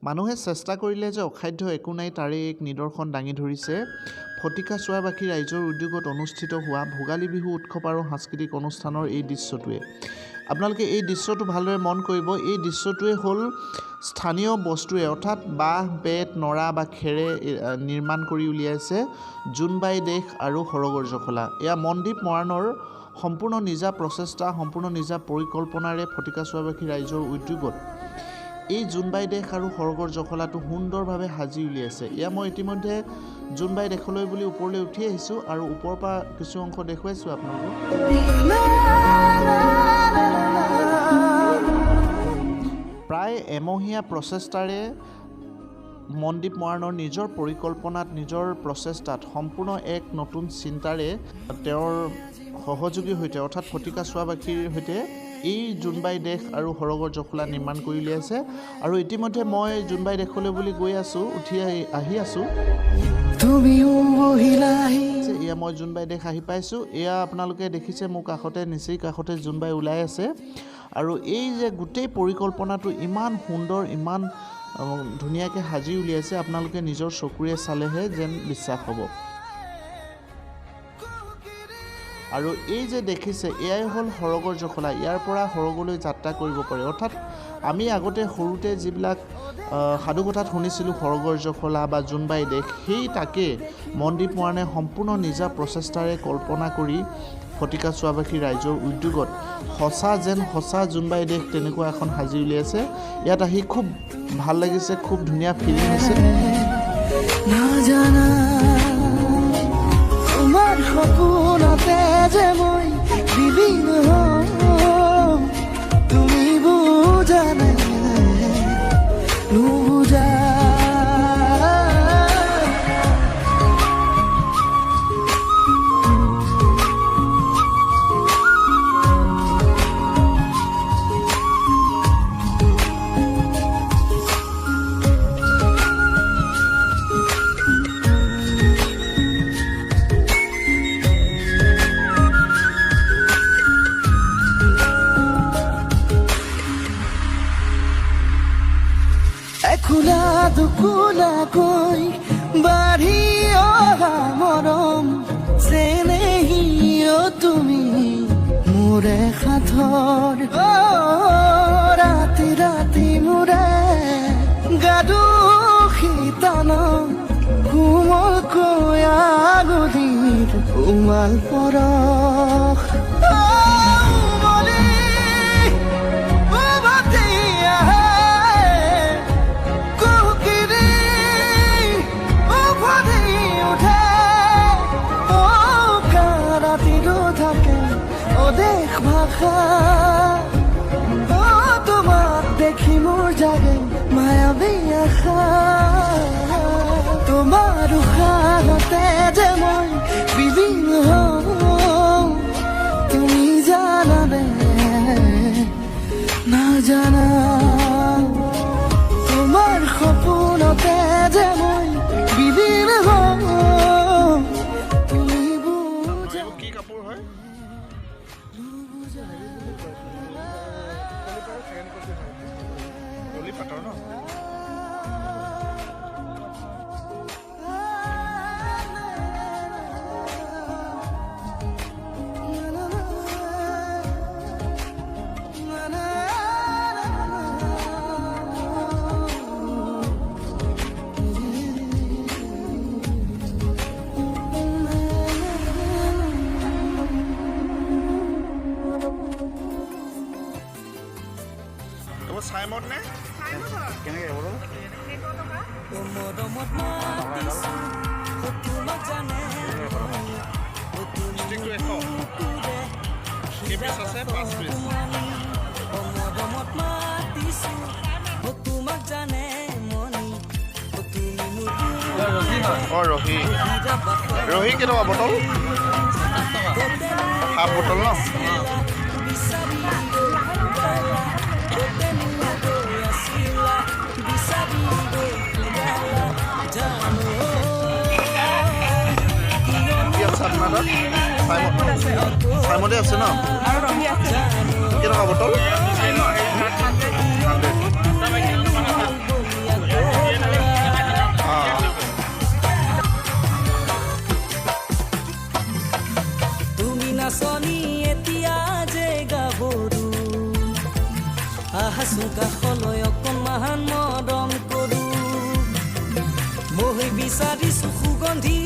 মানুহে চেষ্টা কৰিলে যে অসাধ্য একো নাই তাৰে এক নিদৰ্শন দাঙি ধৰিছে ফটিকা চুৱাবাসী ৰাইজৰ উদ্যোগত অনুষ্ঠিত হোৱা ভোগালী বিহু উৎসৱ আৰু সাংস্কৃতিক অনুষ্ঠানৰ এই দৃশ্যটোৱে। আপোনালোকে এই দৃশ্যটো ভালদৰে মন কৰিব। এই দৃশ্যটোৱে হ'ল স্থানীয় বস্তুৱে অৰ্থাৎ বাঁহ বেত নৰা বা খেৰে নিৰ্মাণ কৰি উলিয়াইছে জোনবাই দেশ আৰু সৰগৰ জখলা। এয়া মনদ্বীপ মৰাণৰ সম্পূৰ্ণ নিজা প্ৰচেষ্টা সম্পূৰ্ণ নিজা পৰিকল্পনাৰে ফটিকা চুৱাবাসী ৰাইজৰ উদ্যোগত এই জোনবাই দেশ আৰু সৰগৰ জখলাটো সুন্দৰভাৱে সাজি উলিয়াইছে। এয়া মই ইতিমধ্যে জোনবাই দেশলৈ বুলি ওপৰলৈ উঠি আহিছোঁ আৰু ওপৰৰ পৰা কিছু অংশ দেখুৱাইছোঁ আপোনালোকক। প্ৰায় এমহীয়া প্ৰচেষ্টাৰে মনদ্বীপ মৰাণৰ নিজৰ পৰিকল্পনাত নিজৰ প্ৰচেষ্টাত সম্পূৰ্ণ এক নতুন চিন্তাৰে তেওঁৰ সহযোগীৰ সৈতে অৰ্থাৎ ফটিকা চুৱাবাসীৰ সৈতে এই জোনবাই দেশ আৰু সৰগৰ জখলা নিৰ্মাণ কৰি উলিয়াইছে। আৰু ইতিমধ্যে মই জোনবাই দেশলৈ বুলি গৈ আছোঁ উঠি আহি আছোঁ। এয়া মই জোনবাই দেশ আহি পাইছোঁ। এয়া আপোনালোকে দেখিছে মোৰ কাষতে নিচেই কাষতে জোনবাই ওলাই আছে। আৰু এই যে গোটেই পৰিকল্পনাটো ইমান সুন্দৰ ইমান ধুনীয়াকৈ সাজি উলিয়াইছে আপোনালোকে নিজৰ চকুৰে চালেহে যেন বিশ্বাস হ'ব। আৰু এই যে দেখিছে এয়াই হ'ল সৰগৰ জখলা। ইয়াৰ পৰা সৰগলৈ যাত্ৰা কৰিব পাৰে। অৰ্থাৎ আমি আগতে সৰুতে যিবিলাক সাধুকথাত শুনিছিলোঁ সৰগৰ জখলা বা জোনবাই দেশ সেই তাকে মনদ্বীপ মৰাণে সম্পূৰ্ণ নিজা প্ৰচেষ্টাৰে কল্পনা কৰি ফটিকা চুৱাবাসী ৰাইজৰ উদ্যোগত সঁচা জোনবাই দেশ তেনেকুৱা এখন সাজি উলিয়াইছে। ইয়াত আহি খুব ভাল লাগিছে, খুব ধুনীয়া ফিলিং হৈছে। তোমার সপোনতে যে মই বিলীন হওঁ তুমি বুজানে নুবুজা দুকুলাকৈ বাঢ়ি অহা মৰম চেনেহিও তুমি মোৰে সাথৰ ৰাতি ৰাতি মোৰে গাদু শীতল কোমলকৈ আগলিৰ উমাল পৰশ তোমাক দেখি মোৰ জাগে মায়াবী আশা তোমাৰ উশাহতে যে মই বিলীন হওঁ তুমি জানানে নাজানা তোমাৰ সপোনতে যে মই বিলীন হওঁ তুমি বুজা। কি কাপোৰ হয়? পাটৰ ন? চাইমদ নে? কেনেকৈ হ'ব? ষ্টিকটো 100 কেইপিচ আছে? 5 পিচ। ৰহি কেইটকা বটল? হাফ বটল ন? চাইমদে আছে ন? কেইটকা বটল? আহাচোন কাষলৈ অকণমান মৰম কৰোঁ মই বিচাৰিছোঁ সুগন্ধি